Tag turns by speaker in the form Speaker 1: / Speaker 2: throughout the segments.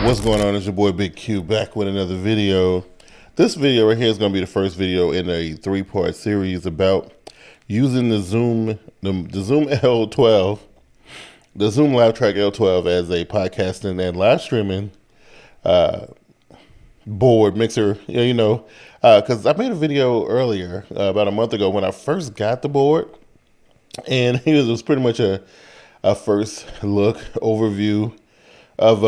Speaker 1: What's going on? It's your boy Big Q back with another video. This video right here is going to be the first video in a three-part series about using the Zoom L12, the Zoom Livetrak L12 as a podcasting and live streaming board mixer. Because I made a video earlier about a month ago when I first got the board, and it was pretty much a first look overview of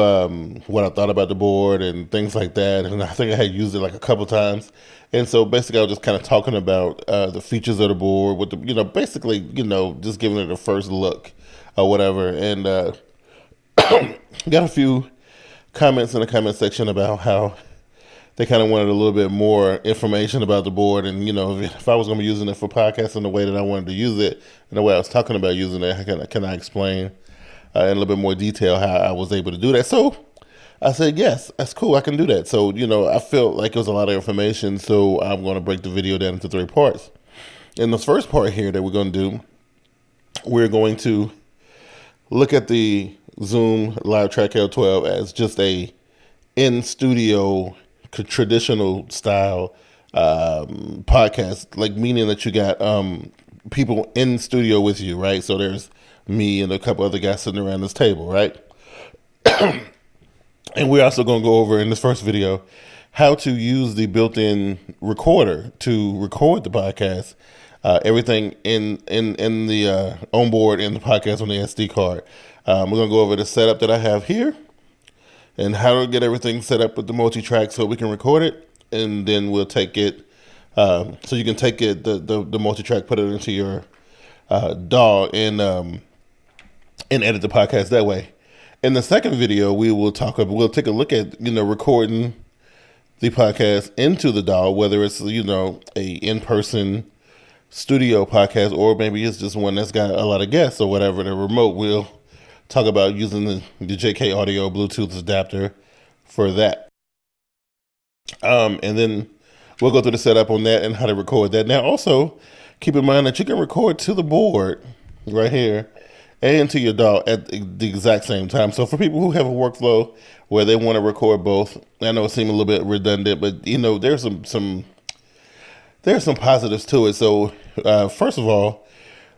Speaker 1: what I thought about the board and things like that. And I think I had used it like a couple times. And so basically I was just kind of talking about the features of the board with the, basically, just giving it a first look or whatever. And got a few comments in the comment section about how they kind of wanted a little bit more information about the board. And, if I was going to be using it for podcasting the way that I wanted to use it and the way I was talking about using it, can I explain in a little bit more detail how I was able to do that? So I said, yes, that's cool. I can do that. So, I felt like it was a lot of information. So I'm going to break the video down into three parts. In this first part here that we're going to do, we're going to look at the Zoom Livetrak L12 as just a in-studio traditional style podcast, like meaning that you got people in studio with you, right? So there's me and a couple other guys sitting around this table, right? And we're also going to go over in this first video how to use the built-in recorder to record the podcast, everything in the onboard in the podcast on the SD card. We're going to go over the setup that I have here and how to get everything set up with the multi-track so we can record it, and then we'll take it so you can take it the multi-track, put it into your DAW and edit the podcast that way. In the second video, we'll take a look at recording the podcast into the DAW, whether it's a in-person studio podcast or maybe it's just one that's got a lot of guests or whatever. The remote, we'll talk about using the JK Audio Bluetooth adapter for that. And then we'll go through the setup on that and how to record that. Now, also keep in mind that you can record to the board right here and to your DAW at the exact same time. So for people who have a workflow where they want to record both, I know it seems a little bit redundant, but there's some positives to it. So first of all,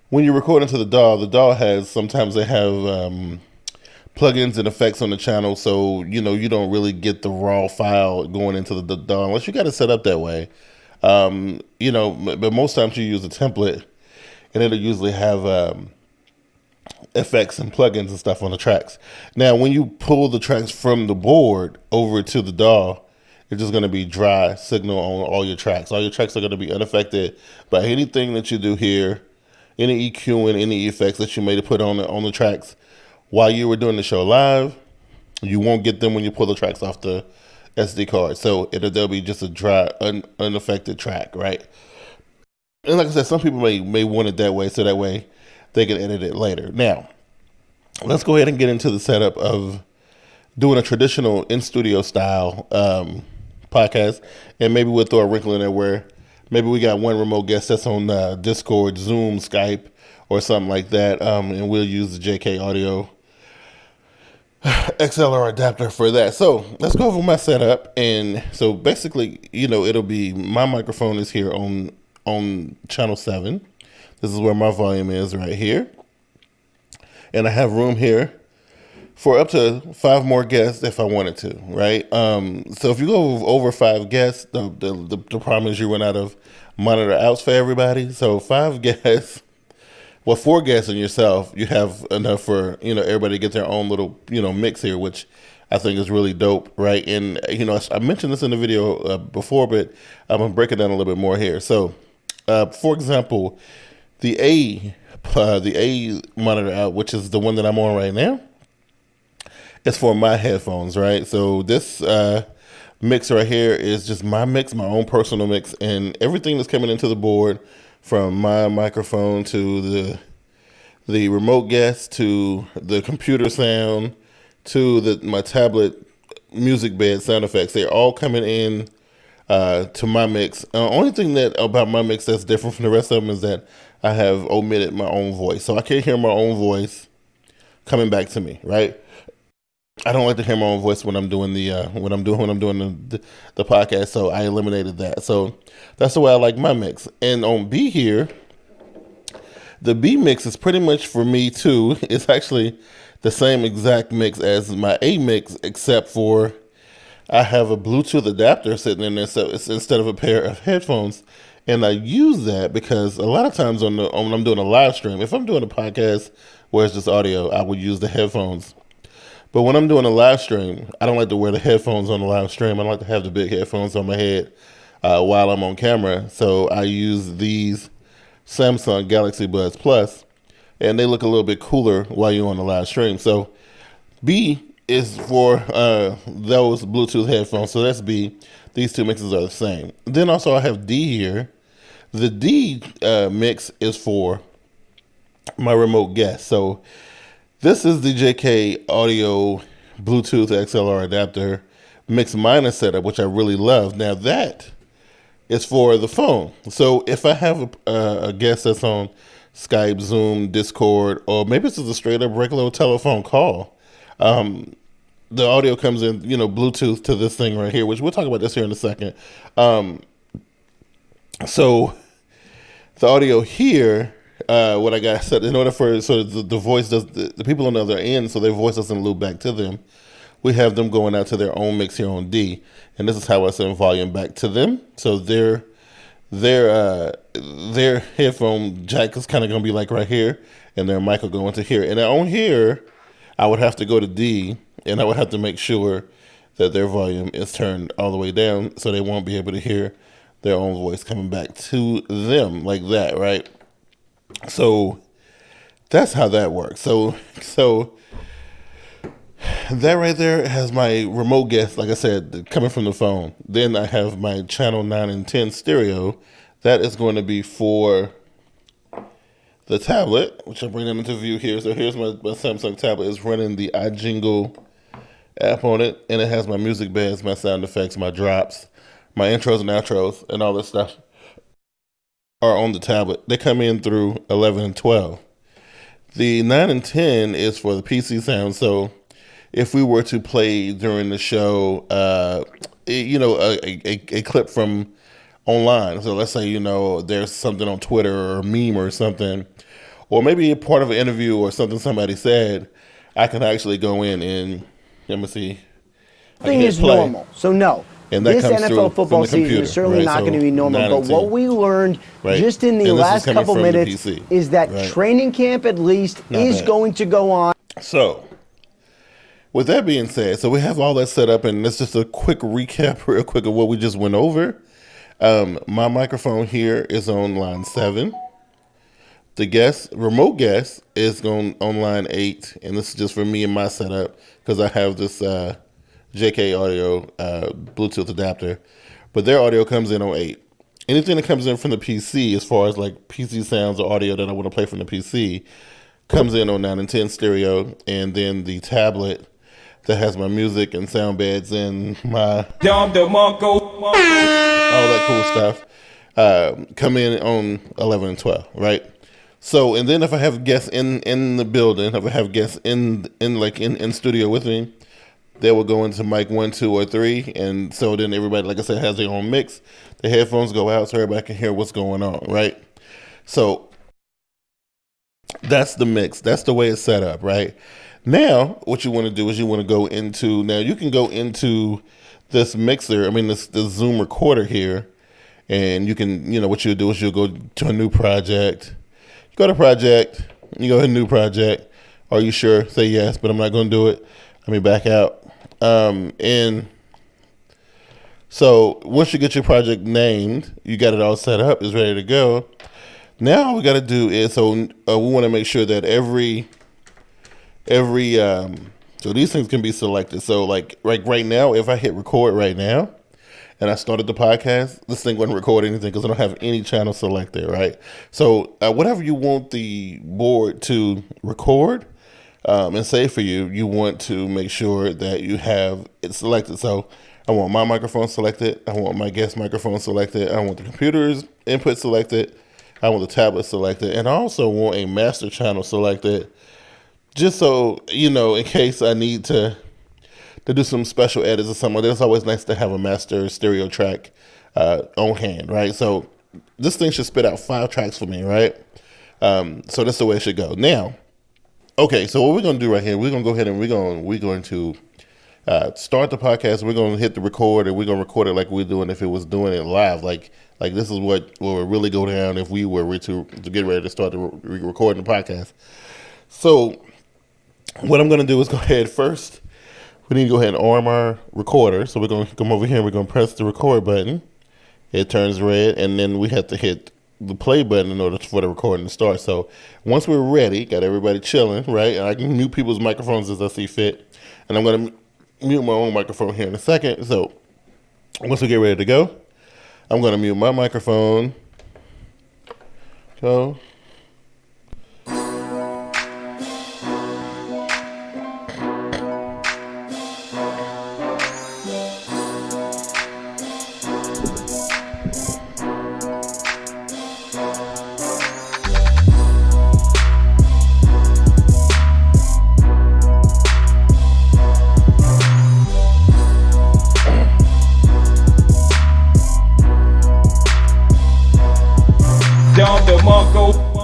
Speaker 1: when you record into the DAW has sometimes they have plugins and effects on the channel, so you don't really get the raw file going into the DAW unless you got it set up that way. But most times you use a template, and it'll usually have effects and plugins and stuff on the tracks. Now, when you pull the tracks from the board over to the DAW, it's just going to be dry signal on all your tracks. All your tracks are going to be unaffected by anything that you do here, any EQ and any effects that you may have put on the tracks while you were doing the show live. You won't get them when you pull the tracks off the SD card. So they'll be just a dry, unaffected track, right? And like I said, some people may want it that way, so that way they can edit it later. Now, let's go ahead and get into the setup of doing a traditional in-studio style podcast. And maybe we'll throw a wrinkle in there where maybe we got one remote guest that's on Discord, Zoom, Skype, or something like that. And we'll use the JK Audio XLR adapter for that. So let's go over my setup. And so basically, it'll be my microphone is here on channel 7. This is where my volume is right here. And I have room here for up to 5 more guests if I wanted to, right? So if you go over 5 guests, the problem is you run out of monitor outs for everybody. So 5 guests, 4 guests and yourself, you have enough for, everybody to get their own little, mix here, which I think is really dope, right? And, I mentioned this in the video before, but I'm going to break it down a little bit more here. So, for example, the A monitor out, which is the one that I'm on right now, is for my headphones, right? So this mix right here is just my mix, my own personal mix, and everything that's coming into the board, from my microphone to the remote guest to the computer sound to my tablet music bed sound effects, they're all coming in to my mix. Only thing about my mix that's different from the rest of them is that I have omitted my own voice. So I can't hear my own voice coming back to me, right? I don't like to hear my own voice when I'm doing the podcast, so I eliminated that. So that's the way I like my mix. And on B here, the B mix is pretty much for me too. It's actually the same exact mix as my A mix, except for I have a Bluetooth adapter sitting in there, so it's instead of a pair of headphones. And I use that because a lot of times when I'm doing a live stream, if I'm doing a podcast where it's just audio, I would use the headphones. But when I'm doing a live stream, I don't like to wear the headphones on the live stream. I like to have the big headphones on my head while I'm on camera. So I use these Samsung Galaxy Buds Plus, and they look a little bit cooler while you're on the live stream. So B is for those Bluetooth headphones. So that's B. These two mixes are the same. Then also I have D here. The D mix is for my remote guest. So this is the JK Audio Bluetooth XLR adapter mix minor setup, which I really love. Now that is for the phone. So if I have a guest that's on Skype, Zoom, Discord, or maybe it's just a straight up regular telephone call, the audio comes in, Bluetooth to this thing right here, which we'll talk about this here in a second. So the audio here, what I got set in order for the voice does the people on the other end, so their voice doesn't loop back to them. We have them going out to their own mix here on D, and this is how I send volume back to them. So their headphone jack is kind of going to be like right here, and their mic will go into here. And on here, I would have to go to D, and I would have to make sure that their volume is turned all the way down, so they won't be able to hear their own voice coming back to them like that, right? So that's how that works. So that right there has my remote guest, like I said, coming from the phone. Then I have my channel 9 and 10 stereo. That is going to be for the tablet, which I'm bringing into view here. So here's my Samsung tablet. It's running the iJingle app on it, and it has my music beds, my sound effects, my drops, my intros and outros, and all this stuff are on the tablet. They come in through 11 and 12. The 9 and 10 is for the PC sound. So if we were to play during the show, a clip from online. So let's say, there's something on Twitter or a meme or something, or maybe a part of an interview or something somebody said, I can actually go in and, let me see.
Speaker 2: Thing is normal. So no.
Speaker 1: And that
Speaker 2: this
Speaker 1: comes
Speaker 2: NFL football season is certainly not going to be normal. But what we learned just in the last couple minutes is that training camp at least is going to go on.
Speaker 1: So with that being said, so we have all that set up, and let's just a quick recap real quick of what we just went over. My microphone here is on line 7. The remote guest is on line 8, and this is just for me and my setup because I have this JK Audio Bluetooth adapter, but their audio comes in on 8. Anything that comes in from the PC, as far as like PC sounds or audio that I want to play from the PC, comes in on 9 and 10 stereo, and then the tablet that has my music and sound beds and my all that cool stuff come in on 11 and 12, right? So, and then if I have guests in the building, if I have guests in studio with me, they will go into mic 1, 2, or 3, and so then everybody, like I said, has their own mix. The headphones go out so everybody can hear what's going on, right? So that's the mix. That's the way it's set up, right? Now, what you want to do is you want to go into, now you can go into this mixer, this Zoom recorder here, and you can, what you'll do is you'll go to a new project. You go to project, you go to a new project. Are you sure? Say yes, but I'm not going to do it. Let me back out. And so once you get your project named, you got it all set up, it's ready to go. Now all we got to do is, so we want to make sure that every so these things can be selected. So like right now, if I hit record right now and I started the podcast, this thing wouldn't record anything because I don't have any channel selected, right? So whatever you want the board to record and save for you, you want to make sure that you have it selected. So I want my microphone selected. I want my guest microphone selected. I want the computer's input selected. I want the tablet selected. And I also want a master channel selected, just so, in case I need to to do some special edits or something. It's always nice to have a master stereo track on hand, right? So this thing should spit out 5 tracks for me, right? So that's the way it should go. Now, okay, so what we're going to do right here, we're going to go ahead and we're going to start the podcast. We're going to hit the record, and we're going to record it like we're doing if it was doing it live. Like this is what would really go down if we were to get ready to start recording the podcast. So what I'm going to do is go ahead first. We need to go ahead and arm our recorder. So we're going to come over here and we're going to press the record button. It turns red, and then we have to hit the play button in order for the recording to start. So once we're ready, got everybody chilling, right? And I can mute people's microphones as I see fit. And I'm going to mute my own microphone here in a second. So once we get ready to go, I'm going to mute my microphone. Go.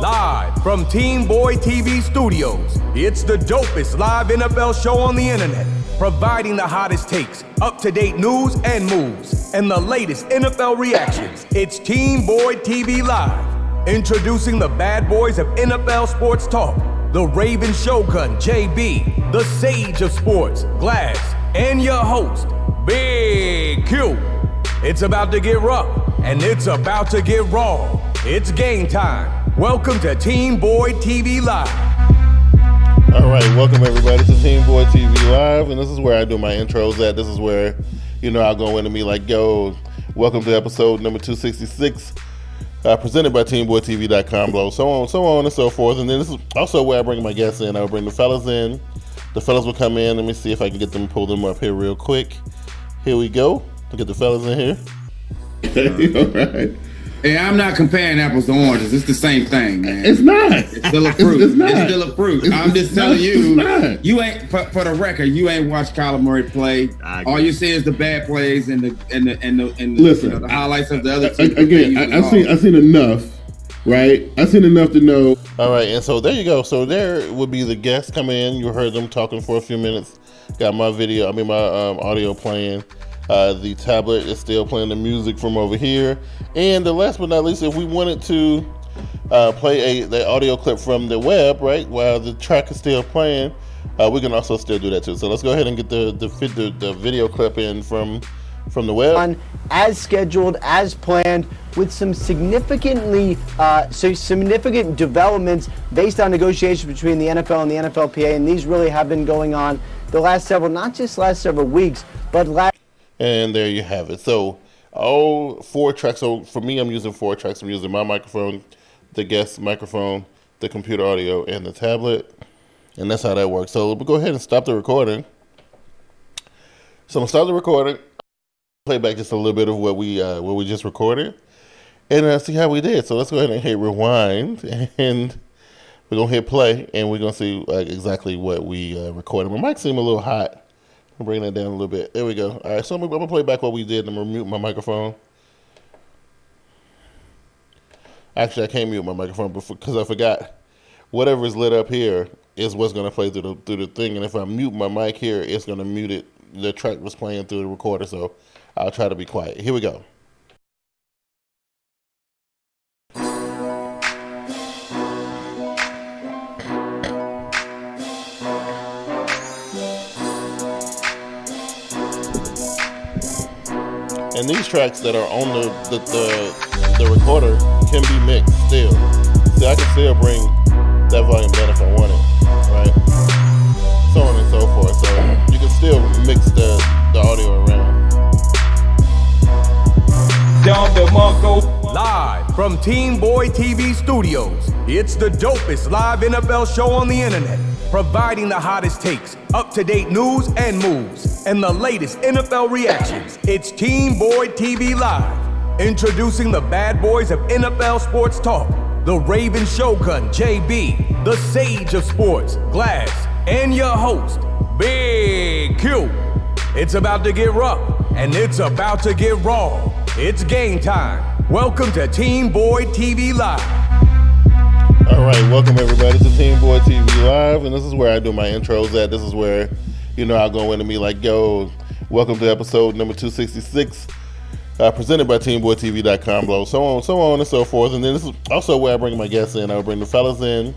Speaker 3: Live from Team Boy TV Studios, it's the dopest live NFL show on the internet, providing the hottest takes, up-to-date news and moves, and the latest NFL reactions. It's Team Boy TV Live, introducing the bad boys of NFL sports talk, the Raven Shogun, JB, the Sage of Sports, Glass, and your host, Big Q. It's about to get rough, and it's about to get raw. It's game time. Welcome to Team Boy TV Live.
Speaker 1: All right, welcome everybody to Team Boy TV Live, and this is where I do my intros at. This is where, I'll go into me like, yo, welcome to episode number 266, presented by TeamBoyTV.com, so on and so forth. And then this is also where I bring my guests in. I'll bring the fellas in. The fellas will come in. Let me see if I can get them, pull them up here real quick. Here we go. Look at the fellas in here. All right.
Speaker 4: Hey, I'm not comparing apples to oranges. It's the same thing, man.
Speaker 1: It's not.
Speaker 4: It's still a fruit. It's still a fruit. I'm just telling you, you ain't for the record. You ain't watched Kyler Murray play. All you see is the bad plays and the
Speaker 1: listen,
Speaker 4: the highlights of the other team.
Speaker 1: Again, I seen enough, right? I seen enough to know. All right, and so there you go. So there would be the guests coming in. You heard them talking for a few minutes. Got my audio playing. The tablet is still playing the music from over here. And the last but not least, if we wanted to play the audio clip from the web, right, while the track is still playing, we can also still do that too. So let's go ahead and get the video clip in from the web.
Speaker 2: As scheduled, as planned, with some significant developments based on negotiations between the NFL and the NFLPA, and these really have been going on the last several weeks, but
Speaker 1: And there you have it. So all 4 tracks. So for me, I'm using 4 tracks. I'm using my microphone, the guest microphone, the computer audio, and the tablet. And that's how that works. So we'll go ahead and stop the recording. So I'm going to stop the recording, play back just a little bit of what we just recorded, and see how we did. So let's go ahead and hit rewind, and we're going to hit play, and we're going to see exactly what we recorded. My mic seemed a little hot. I'll bring that down a little bit. There we go. All right, so I'm going to play back what we did. I'm going to mute my microphone. Actually, I can't mute my microphone because I forgot. Whatever is lit up here is what's going to play through the thing. And if I mute my mic here, it's going to mute it. The track was playing through the recorder, so I'll try to be quiet. Here we go. And these tracks that are on the recorder can be mixed still. See, I can still bring that volume down if I want it, right? So on and so forth. So you can still mix the audio around.
Speaker 3: Don DeMarco. Live from Team Boy TV Studios, it's the dopest live NFL show on the internet, providing the hottest takes, up-to-date news and moves, and the latest NFL reactions. It's Team Boy TV Live, introducing the bad boys of NFL sports talk, the Raven Shogun, JB, the Sage of Sports, Glass, and your host, Big Q. It's about to get rough, and it's about to get raw. It's game time. Welcome to Team Boy TV Live.
Speaker 1: All right, welcome everybody to Team Boy TV Live, and this is where I do my intros at. This is where, I'll go into me like, yo, welcome to episode number 266, presented by TeamBoyTV.com, blah, so on and so forth. And then this is also where I bring my guests in. I'll bring the fellas in.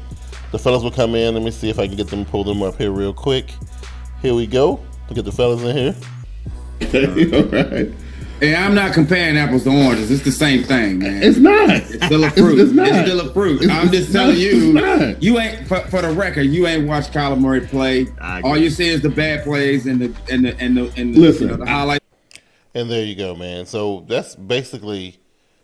Speaker 1: The fellas will come in. Let me see if I can get them, pull them up here real quick. Here we go. Look at the fellas in here.
Speaker 4: All right. Hey, I'm not comparing apples to oranges. It's the same thing, man.
Speaker 5: It's not.
Speaker 4: It's still a fruit. It's still a fruit. I'm just telling you, you ain't for the record. You ain't watched Kyler Murray play. All you see is the bad plays and the highlights.
Speaker 1: And there you go, man. So that's basically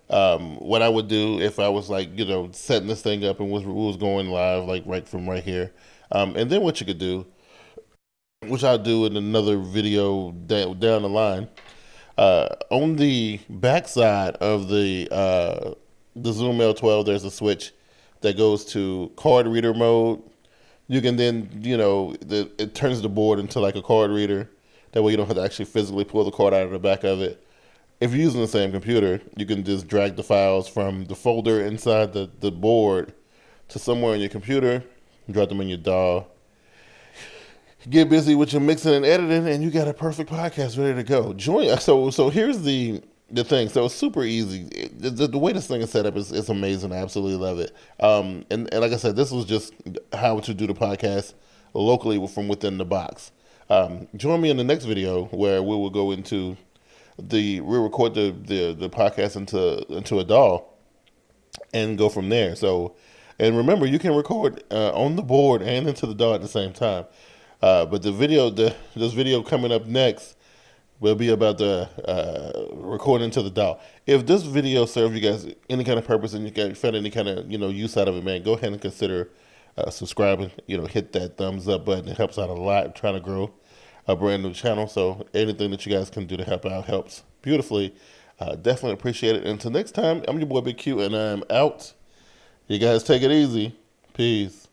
Speaker 1: what I would do if I was setting this thing up and was going live right here. And then what you could do, which I'll do in another video down the line, on the backside of the Zoom L12, there's a switch that goes to card reader mode. You can then, it turns the board into like a card reader. That way you don't have to actually physically pull the card out of the back of it. If you're using the same computer, you can just drag the files from the folder inside the board to somewhere on your computer, drop them in your DAW, get busy with your mixing and editing, and you got a perfect podcast ready to go. So here's the thing. So it's super easy. The way this thing is set up is amazing. I absolutely love it. And like I said, this was just how to do the podcast locally from within the box. Join me in the next video where we will go into we'll record the podcast into a DAW and go from there. So, and remember, you can record on the board and into the DAW at the same time. But this video coming up next will be about the recording to the DAW. If this video serves you guys any kind of purpose and you found any kind of use out of it, man, go ahead and consider subscribing. Hit that thumbs up button. It helps out a lot. I'm trying to grow a brand new channel, so anything that you guys can do to help out helps beautifully. Definitely appreciate it. Until next time, I'm your boy Big Q, and I'm out. You guys take it easy. Peace.